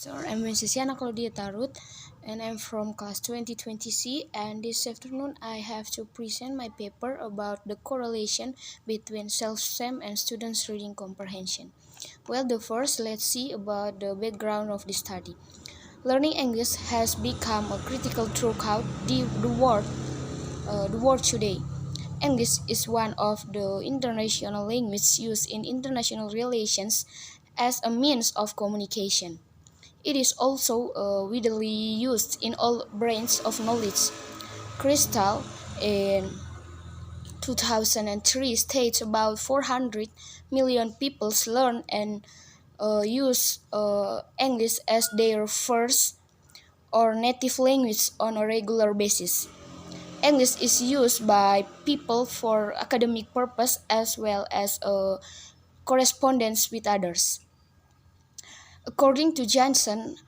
So I'm Wenceslana Claudia Tarut, and I'm from class 2020C, and this afternoon I have to present my paper about the correlation between self-esteem and students' reading comprehension. Well, let's see about the background of the study. Learning English has become a critical throughout the world today. English is one of the international languages used in international relations as a means of communication. It is also widely used in all branches of knowledge. Crystal in 2003 states about 400 million people learn and use English as their first or native language on a regular basis. English is used by people for academic purpose as well as correspondence with others. According to Johnson,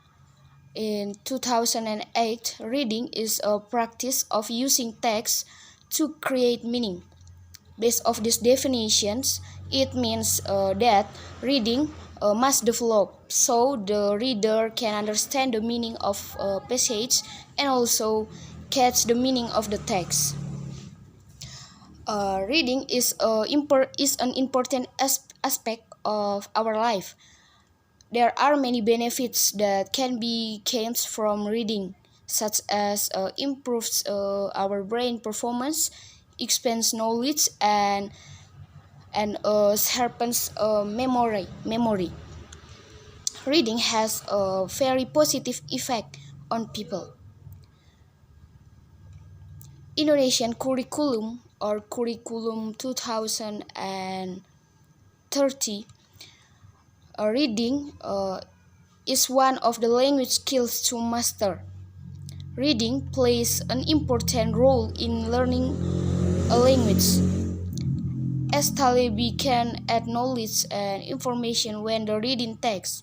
in 2008, reading is a practice of using text to create meaning. Based on these definitions, it means that reading must develop so the reader can understand the meaning of a passage and also catch the meaning of the text. Reading is an important aspect of our life. There are many benefits that can be gained from reading, such as improves our brain performance, expands knowledge, and sharpens memory. Reading has a very positive effect on people. Indonesian curriculum or curriculum 2030 reading is one of the language skills to master. Reading plays an important role in learning a language, as Talebi can add knowledge and information when the reading text.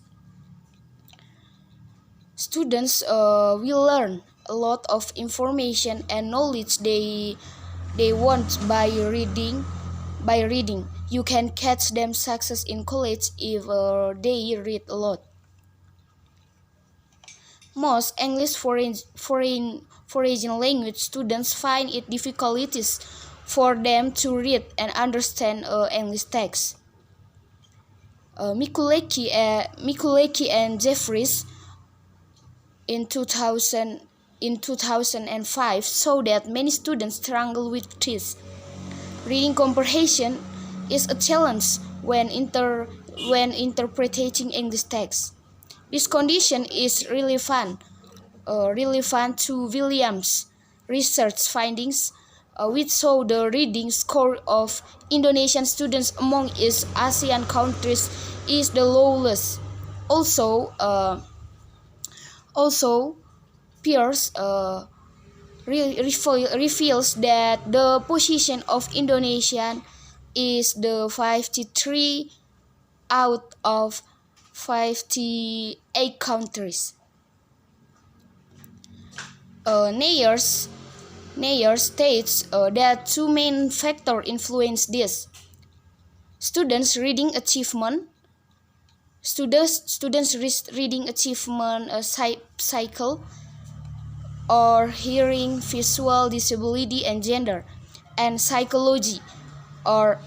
Students will learn a lot of information and knowledge they want by reading. You can catch them success in college if they read a lot. Most English foreign language students find it difficulties for them to read and understand English text. Mikuleki and Jeffries in 2005 saw that many students struggle with this. Reading comprehension is a challenge when interpreting English text. This condition is relevant to Williams' research findings, which show the reading score of Indonesian students among East Asian countries is the lowest. Also, Pierce reveals that the position of Indonesia is the 53 out of 58 countries. Nair states that two main factors influence this: students' reading achievement cycle, or hearing, visual disability, and gender, and psychology, or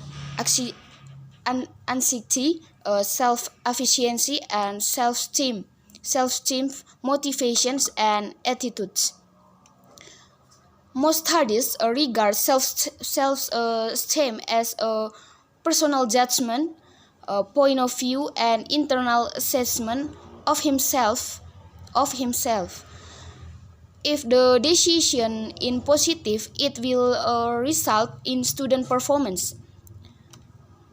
anxiety, self-efficacy, and self-esteem, motivations, and attitudes. Most studies regard self-esteem as a personal judgment, point of view, and internal assessment of himself. If the decision is positive, it will result in student performance.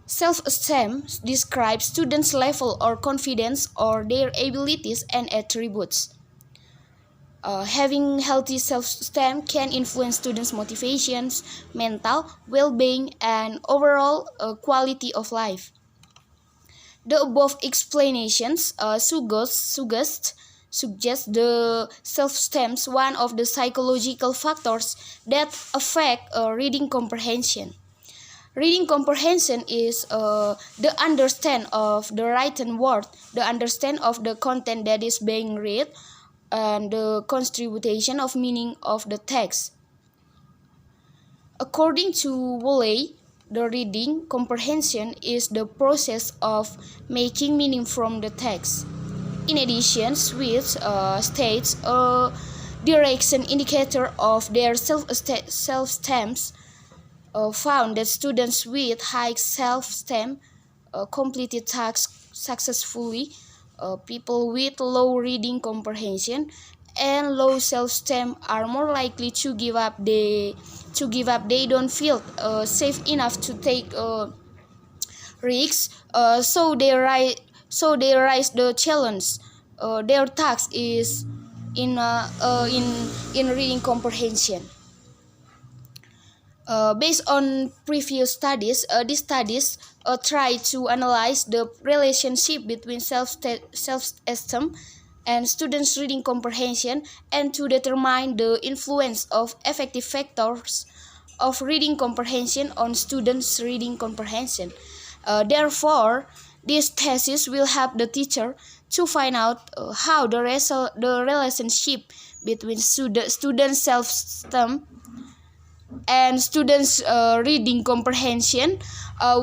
Self-esteem describes students' level or confidence or their abilities and attributes. Having healthy self-esteem can influence students' motivations, mental well-being, and overall quality of life. The above explanations suggest the self-esteem one of the psychological factors that affect reading comprehension. Reading comprehension is the understand of the written word, the understand of the content that is being read, and the contribution of meaning of the text. According to Woolley, the reading comprehension is the process of making meaning from the text. In addition, Swiss states a direction indicator of their self-esteem found that students with high self-esteem completed tasks successfully. People with low reading comprehension and low self-esteem are more likely to give up. They don't feel safe enough to take risks. So they rise the challenge. Their task is in reading comprehension. Based on previous studies, these studies try to analyze the relationship between self-esteem and students' reading comprehension and to determine the influence of effective factors of reading comprehension on students' reading comprehension. Therefore, this thesis will help the teacher to find out how the relationship between student self-esteem and students' reading comprehension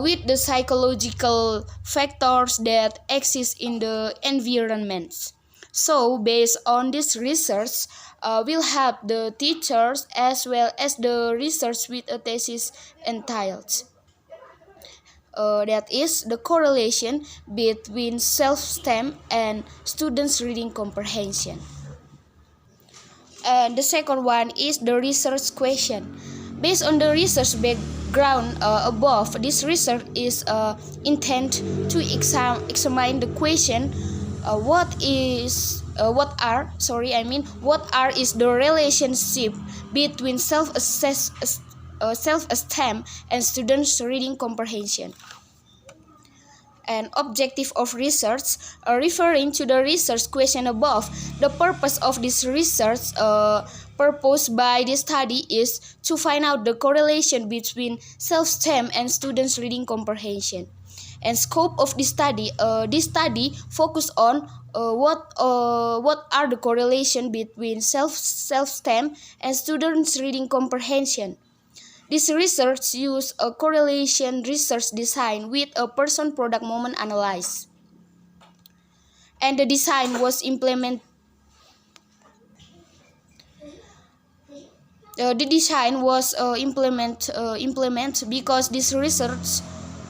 with the psychological factors that exist in the environments. So, based on this research, will help the teachers as well as the research with a thesis entitled. That is the correlation between self-esteem and students' reading comprehension. And the second one is the research question. Based on the research background above, this research is intended to examine the question: what is the relationship between self-esteem and students' reading comprehension? And objective of research, referring to the research question above, the purpose of this research proposed by this study is to find out the correlation between self-esteem and students' reading comprehension. And scope of this study focus on what are the correlation between self-esteem and students' reading comprehension. This research used a correlation research design with a person-product moment analysis, and the design was implemented. Implemented because this research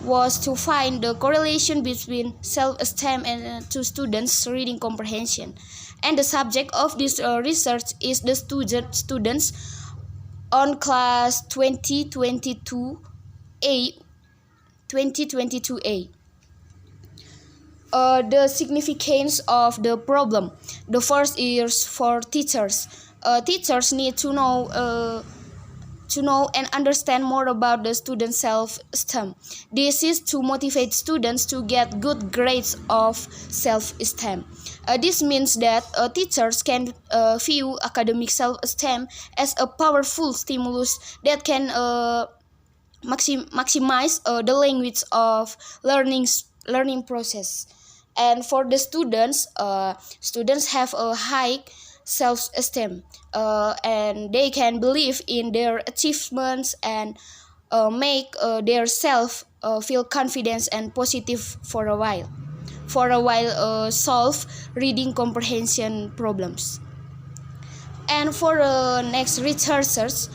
was to find the correlation between self-esteem and to students' reading comprehension, and the subject of this research is the students on class 2022A. The significance of the problem. The first is for teachers. Teachers need to know and understand more about the student self-esteem. This is to motivate students to get good grades of self-esteem. This means that teachers can view academic self-esteem as a powerful stimulus that can maximize the language of learning process. And for the students have a high self-esteem and they can believe in their achievements and make their self feel confidence and positive for a while solve reading comprehension problems. And for next researchers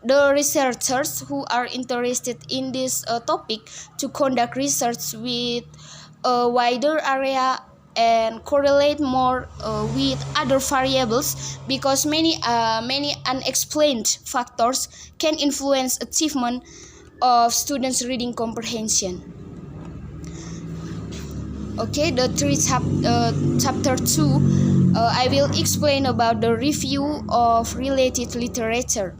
the researchers who are interested in this topic to conduct research with a wider area and correlate more with other variables, because many unexplained factors can influence achievement of students' reading comprehension. Okay, the chapter 2, I will explain about the review of related literature.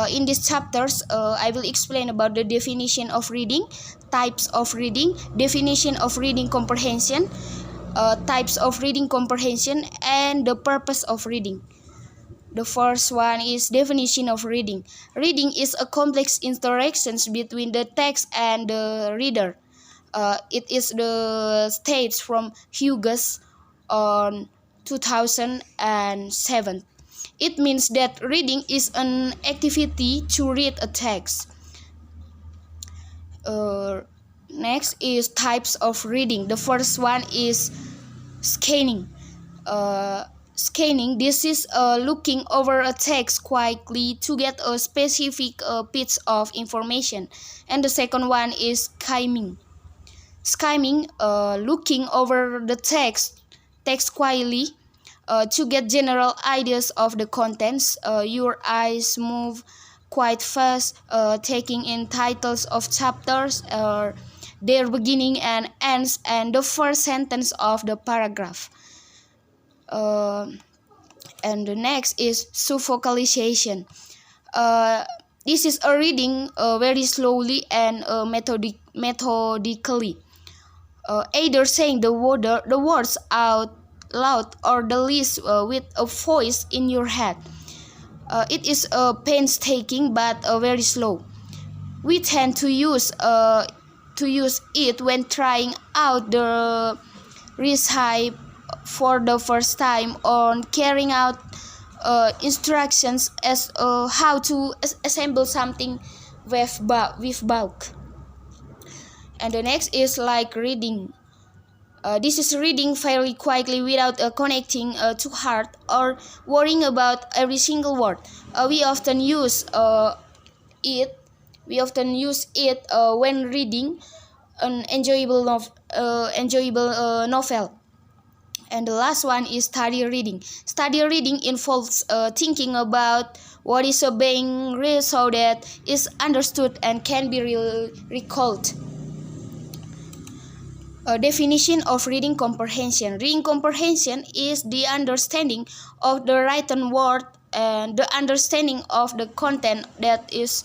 In these chapters, I will explain about the definition of reading, types of reading, definition of reading comprehension, types of reading comprehension, and the purpose of reading. The first one is definition of reading. Reading is a complex interactions between the text and the reader. It is the states from Hughes on 2007. It means that reading is an activity to read a text. Next is types of reading. The first one is scanning. Scanning, this is looking over a text quickly to get a specific piece of information. And the second one is skimming. Skimming, looking over the text quietly to get general ideas of the contents. Your eyes move quite fast, taking in titles of chapters, their beginning and ends, and the first sentence of the paragraph. And the next is subvocalization. This is a reading very slowly and methodically, either saying the words out loud or the list with a voice in your head. It is painstaking but very slow. We tend to use it when trying out the recipe for the first time or carrying out instructions as how to assemble something with bulk. And the next is like reading. This is reading fairly quietly without connecting to heart or worrying about every single word. We often use it. We often use it when reading an enjoyable novel. And the last one is study reading. Study reading involves thinking about what is being read so that is understood and can be recalled. Definition of reading comprehension. Reading comprehension is the understanding of the written word and the understanding of the content that is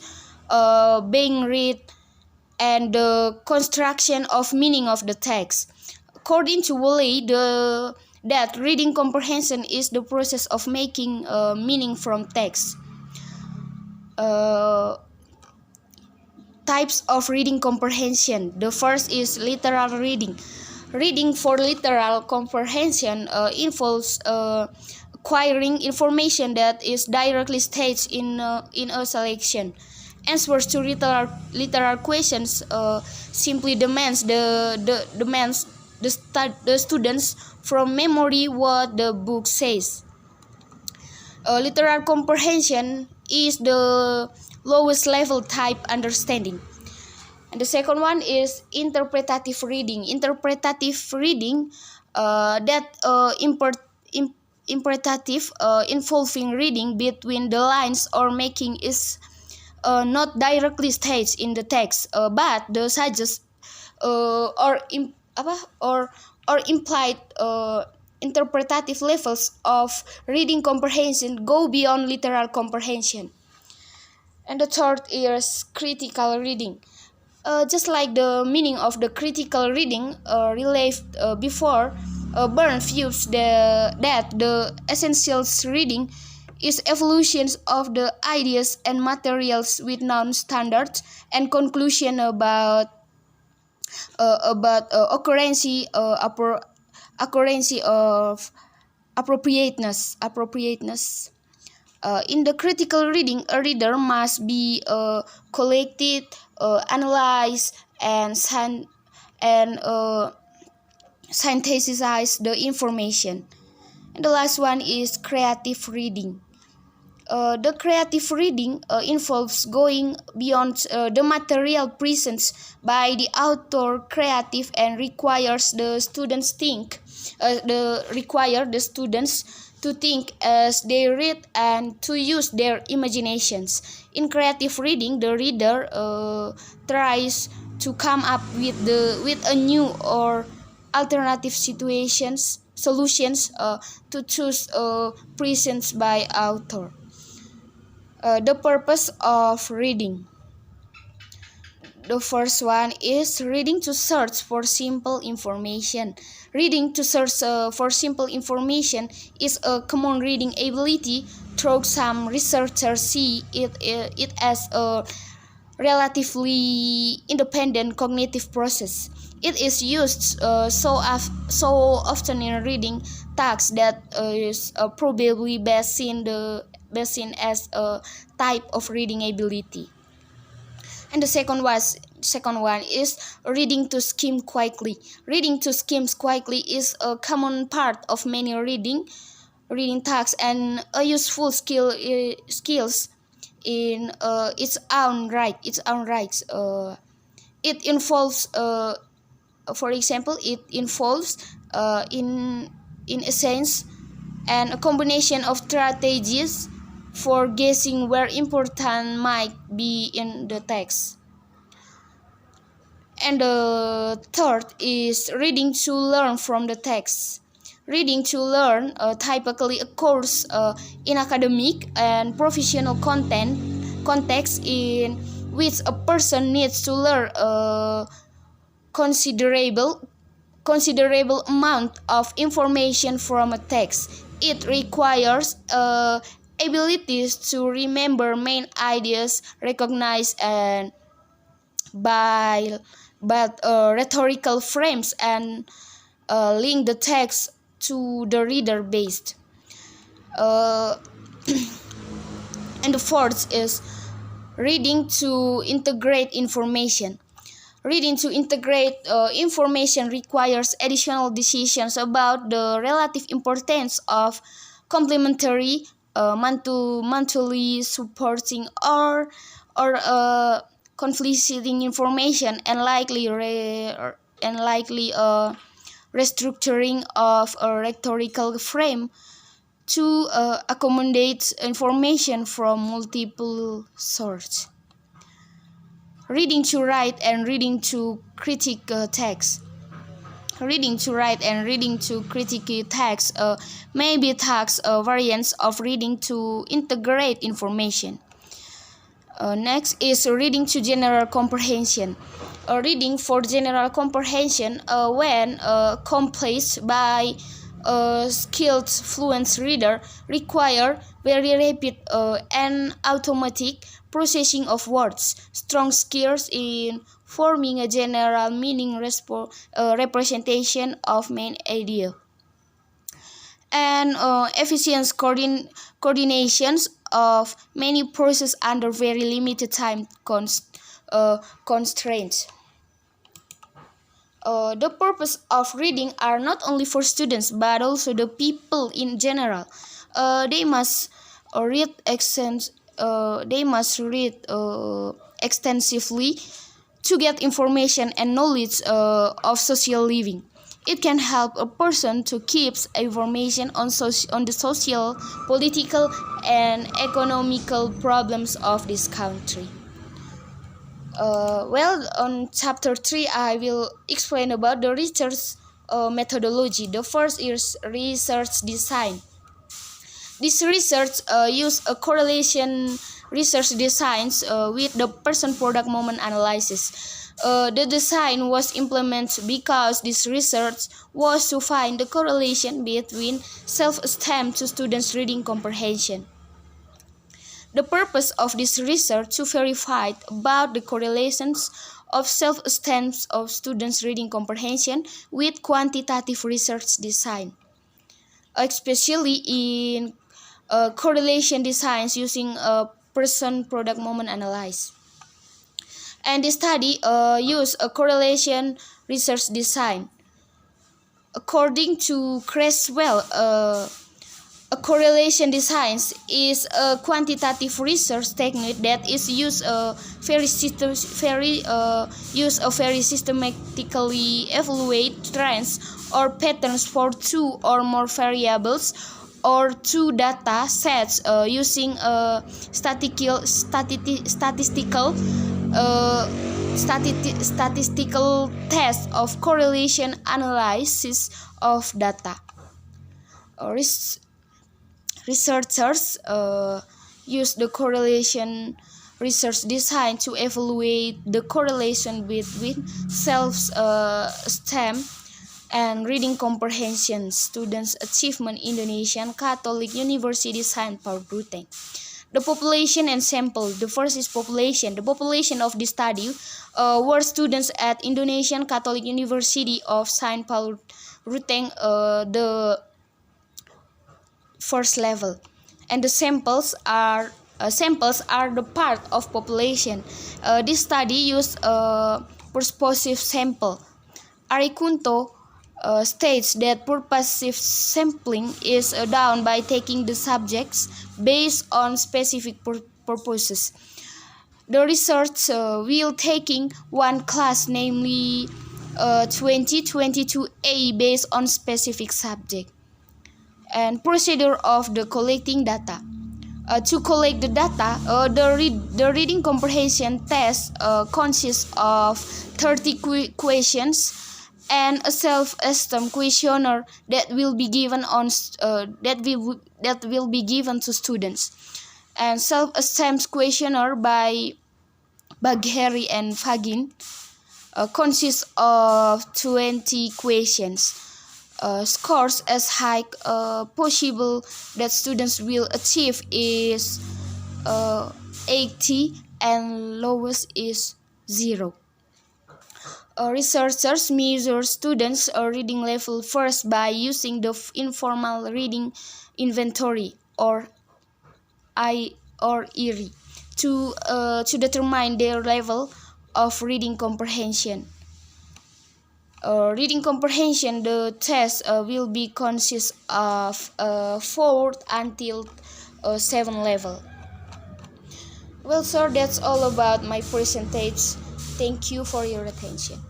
being read and the construction of meaning of the text. According to Woolley, that reading comprehension is the process of making meaning from text. Types of reading comprehension. The first is literal reading. Reading for literal comprehension involves acquiring information that is directly stated in a selection. Answers to literal questions simply demands the students from memory what the book says. Literal comprehension is the lowest level type understanding. And the second one is interpretative reading. Interpretative reading interpretative involving reading between the lines or making is not directly stated in the text, but the suggest or implied interpretative levels of reading comprehension go beyond literal comprehension. And the third is critical reading. Just like the meaning of the critical reading relieved before, Byrne views that the essentials reading is evolutions of the ideas and materials with known standards and conclusion about occurrency of appropriateness. In the critical reading, a reader must be collected, analyzed, and synthesize the information. And the last one is creative reading. The creative reading involves going beyond the material present by the author creative and requires the students to think as they read and to use their imaginations. In creative reading, the reader tries to come up with a new or alternative solutions to choose presents by author. The purpose of reading. The first one is reading to search for simple information. Reading to search for simple information is a common reading ability, though some researchers see it as a relatively independent cognitive process. It is used so often in reading tasks that is probably best seen as a type of reading ability. And the second one is reading to skim quickly. Reading to skim quickly is a common part of many reading tasks and a useful skills in its own right. It involves, for example, in essence and a combination of strategies for guessing where important might be in the text. And the third is reading to learn from the text. Reading to learn typically occurs in academic and professional context in which a person needs to learn a considerable amount of information from a text. It requires abilities to remember main ideas, recognize and by rhetorical frames and link the text to the reader based. And the fourth is reading to integrate information. Reading to integrate information requires additional decisions about the relative importance of complementary, mutually supporting or conflicting information and likely restructuring of a rhetorical frame to accommodate information from multiple sources. Reading to write and reading to critique text. Reading to write and reading to critique text may be tasks variants of reading to integrate information. Next is reading to general comprehension. Reading for general comprehension when accomplished by a skilled fluent reader require very rapid and automatic processing of words, strong skills in forming a general meaning representation of main idea, and efficient coordinations of many processes under very limited time constraints. The purpose of reading are not only for students but also the people in general. They must read extensively to get information and knowledge of social living. It can help a person to keep information on the social, political, and economical problems of this country. On chapter 3, I will explain about the research methodology. The first is research design. This research use a correlation research designs with the person product moment analysis. The design was implemented because this research was to find the correlation between self-esteem to students' reading comprehension. The purpose of this research to verify about the correlations of self-esteem of students' reading comprehension with quantitative research design, especially in correlation designs using a person product moment analysis. And this study used a correlation research design. According to Creswell, a correlation design is a quantitative research technique that is used very systematically evaluate trends or patterns for two or more variables or two data sets using a statistical test of correlation analysis of data. Researchers use the correlation research designed to evaluate the correlation between self-esteem and reading comprehension students' achievement in Indonesian Catholic University Saint Paul Ruteng. The population and sample. The first is population. The population of this study were students at Indonesian Catholic University of Saint Paul Ruteng, the first level, and the samples are the part of population. This study used a purposive sample. Arikunto states that purposive sampling is done by taking the subjects based on specific purposes. The research will taking one class, namely 2022A, based on specific subject. And procedure of the collecting data. To collect the data, the reading comprehension test consists of 30 questions and a self-esteem questionnaire that will be given to students. And self-esteem questionnaire by Bagheri and Fagin consists of 20 questions. Scores as high possible that students will achieve is 80 and lowest is 0. Researchers measure students' reading level first by using the informal reading inventory or IRI to determine their level of reading comprehension. Reading comprehension, the test will be consist of 4 until 7 level. Well, sir, that's all about my percentage. Thank you for your attention.